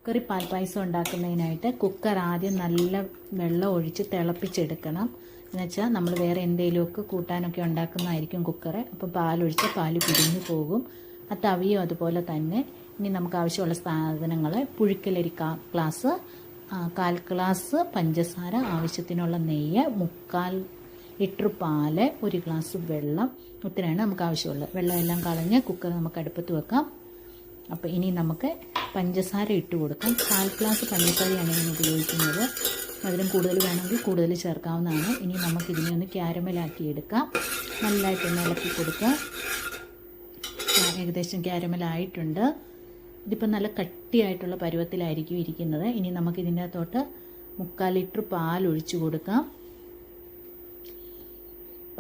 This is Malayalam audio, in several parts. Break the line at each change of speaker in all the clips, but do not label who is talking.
കുക്കറി പാൽപ്പായസം ഉണ്ടാക്കുന്നതിനായിട്ട് കുക്കർ ആദ്യം നല്ല വെള്ളം ഒഴിച്ച് തിളപ്പിച്ചെടുക്കണം. എന്നുവെച്ചാൽ നമ്മൾ വേറെ എന്തെങ്കിലുമൊക്കെ കൂട്ടാനൊക്കെ ഉണ്ടാക്കുന്നതായിരിക്കും കുക്കറ്. അപ്പോൾ പാലൊഴിച്ച് പാല് പിരിഞ്ഞു പോകും. ആ തവിയും അതുപോലെ തന്നെ. ഇനി നമുക്ക് ആവശ്യമുള്ള സാധനങ്ങൾ: പുഴുക്കലരി ഗ്ലാസ്, 1/4 ഗ്ലാസ് പഞ്ചസാര, ആവശ്യത്തിനുള്ള നെയ്യ്, 3/4 ലിറ്റർ പാല്, 1 ഗ്ലാസ് വെള്ളം. ഇത്രയാണ് നമുക്ക് ആവശ്യമുള്ളത്. വെള്ളമെല്ലാം കളഞ്ഞ് കുക്കർ നമുക്ക് അടുപ്പത്ത് വെക്കാം. അപ്പോൾ ഇനി നമുക്ക് പഞ്ചസാര ഇട്ട് കൊടുക്കാം. 1/4 ഗ്ലാസ് പഞ്ചസാരയാണ് ഞാൻ ഉപയോഗിക്കുന്നത്. മധുരം കൂടുതൽ വേണമെങ്കിൽ കൂടുതൽ ചേർക്കാവുന്നതാണ്. ഇനി നമുക്കിതിനെ ഒന്ന് ക്യാരമലാക്കി എടുക്കാം. നല്ലതായിട്ടൊന്ന് ഇളക്കി കൊടുക്കുക. ഏകദേശം ക്യാരമലായിട്ടുണ്ട്. ഇതിപ്പോൾ നല്ല കട്ടിയായിട്ടുള്ള പരുവത്തിലായിരിക്കും ഇരിക്കുന്നത്. ഇനി നമുക്കിതിൻ്റെ അകത്തോട്ട് 3/4 ലിറ്റർ പാലൊഴിച്ച് കൊടുക്കാം.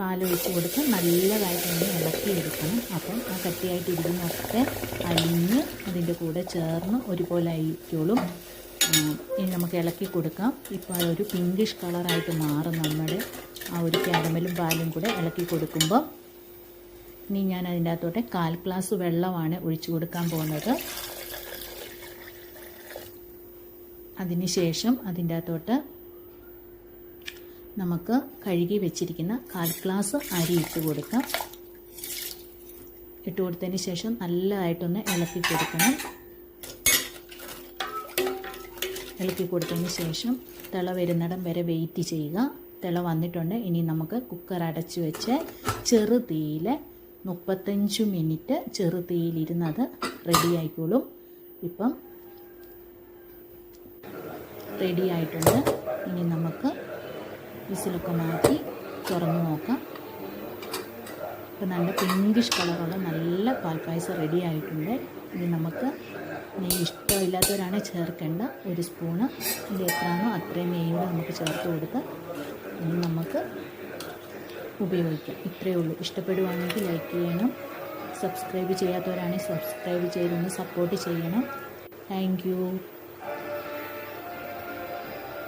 പാലൊഴിച്ച് കൊടുത്ത് നല്ലതായിട്ടൊന്ന് ഇളക്കിയെടുക്കണം. അപ്പം ആ കട്ടിയായിട്ടിരിക്കുന്നതൊക്കെ അലിഞ്ഞ് അതിൻ്റെ കൂടെ ചേർന്ന് ഒരുപോലെ ആയിരിക്കോളും. ഇനി നമുക്ക് ഇളക്കി കൊടുക്കാം. ഇപ്പോൾ അതൊരു പിങ്കിഷ് കളറായിട്ട് മാറും നമ്മുടെ ആ ഒരു കാരമലും പാലും കൂടെ ഇളക്കി കൊടുക്കുമ്പോൾ. ഇനി ഞാൻ അതിൻ്റെ അകത്തോട്ട് 1/4 ഗ്ലാസ് വെള്ളമാണ് ഒഴിച്ചു കൊടുക്കാൻ പോകുന്നത്. അതിനുശേഷം അതിൻ്റെ അകത്തോട്ട് നമുക്ക് കഴുകി വെച്ചിരിക്കുന്ന 1/4 ഗ്ലാസ് അരി ഇട്ട് കൊടുക്കാം. ഇട്ട് കൊടുത്തതിന് ശേഷം നല്ലതായിട്ടൊന്ന് ഇളക്കി കൊടുക്കണം. ഇളക്കി കൊടുത്തതിന് ശേഷം തിള വരുന്നിടം വരെ വെയിറ്റ് ചെയ്യുക. തിള വന്നിട്ടുണ്ട്. ഇനി നമുക്ക് കുക്കർ അടച്ച് വെച്ച് ചെറുതീയിൽ 35 മിനിറ്റ് ചെറുതീയിലിരുന്നത് റെഡി ആയിക്കോളും. ഇപ്പം റെഡി ആയിട്ടുണ്ട്. ഇനി നമുക്ക് വിസിലൊക്കെ മാറ്റി തുറന്ന് നോക്കാം. ഇപ്പം നല്ല പിങ്കിഷ് കളറുള്ള നല്ല പാൽപ്പായസം റെഡി ആയിട്ടുണ്ട്. ഇനി നമുക്ക് നെയ്യ് ഇഷ്ടമില്ലാത്തവരാണ് ചേർക്കേണ്ട. 1 സ്പൂണ് ഇത് എത്രയാണോ അത്രയും നെയ്യൂടെ നമുക്ക് ചേർത്ത് കൊടുത്ത് ഇനി നമുക്ക് ഉപയോഗിക്കാം. ഇത്രയേ ഉള്ളൂ. ഇഷ്ടപ്പെടുവാണെങ്കിൽ ലൈക്ക് ചെയ്യണം. സബ്സ്ക്രൈബ് ചെയ്യാത്തവരാണെങ്കിൽ സബ്സ്ക്രൈബ് ചെയ്തൊന്ന് സപ്പോർട്ട് ചെയ്യണം. Thank you.